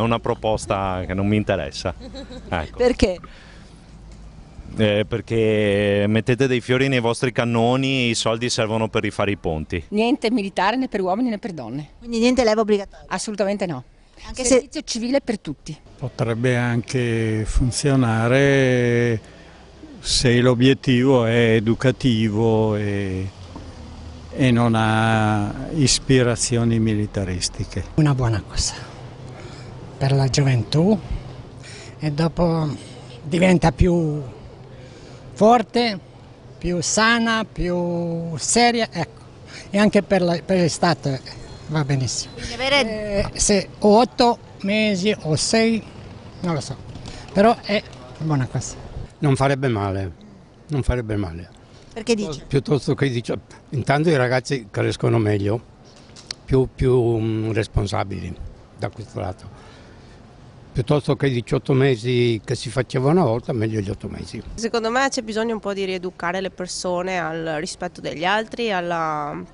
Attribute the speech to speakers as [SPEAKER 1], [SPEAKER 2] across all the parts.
[SPEAKER 1] una proposta che non mi interessa. Ecco.
[SPEAKER 2] Perché?
[SPEAKER 1] Perché mettete dei fiori nei vostri cannoni, i soldi servono per rifare i ponti.
[SPEAKER 3] Niente militare né per uomini né per donne.
[SPEAKER 2] Quindi niente leva obbligatoria.
[SPEAKER 3] Assolutamente no.
[SPEAKER 2] Anche se
[SPEAKER 3] Servizio civile per tutti.
[SPEAKER 4] Potrebbe anche funzionare se l'obiettivo è educativo e non ha ispirazioni militaristiche.
[SPEAKER 5] Una buona cosa per la gioventù e dopo diventa più forte, più sana, più seria, ecco. E anche per l'estate va benissimo.
[SPEAKER 2] quindi avere
[SPEAKER 5] Se o 8 mesi o 6, non lo so, però è una buona cosa.
[SPEAKER 6] Non farebbe male, non farebbe male.
[SPEAKER 2] perché dice?
[SPEAKER 6] Piuttosto che intanto i ragazzi crescono meglio, più responsabili da questo lato. Piuttosto che i 18 mesi che si facevano una volta, meglio gli 8 mesi.
[SPEAKER 7] Secondo me c'è bisogno un po' di rieducare le persone al rispetto degli altri, non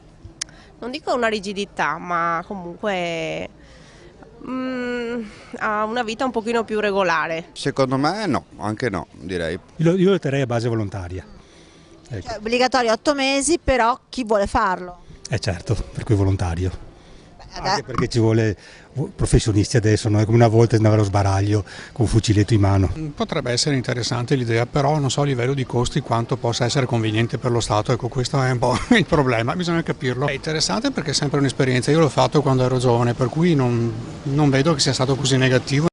[SPEAKER 7] dico una rigidità, ma comunque a una vita un pochino più regolare.
[SPEAKER 8] Secondo me no, anche no, direi.
[SPEAKER 9] Io lo terrei a base volontaria. Ecco.
[SPEAKER 2] Cioè, obbligatorio 8 mesi, però chi vuole farlo?
[SPEAKER 9] Certo, per cui volontario. Anche perché ci vuole professionisti adesso, non è come una volta andava allo sbaraglio con un fuciletto in mano.
[SPEAKER 10] Potrebbe essere interessante l'idea, però non so a livello di costi quanto possa essere conveniente per lo Stato, ecco questo è un po' il problema, bisogna capirlo. È interessante perché è sempre un'esperienza, io l'ho fatto quando ero giovane, per cui non vedo che sia stato così negativo.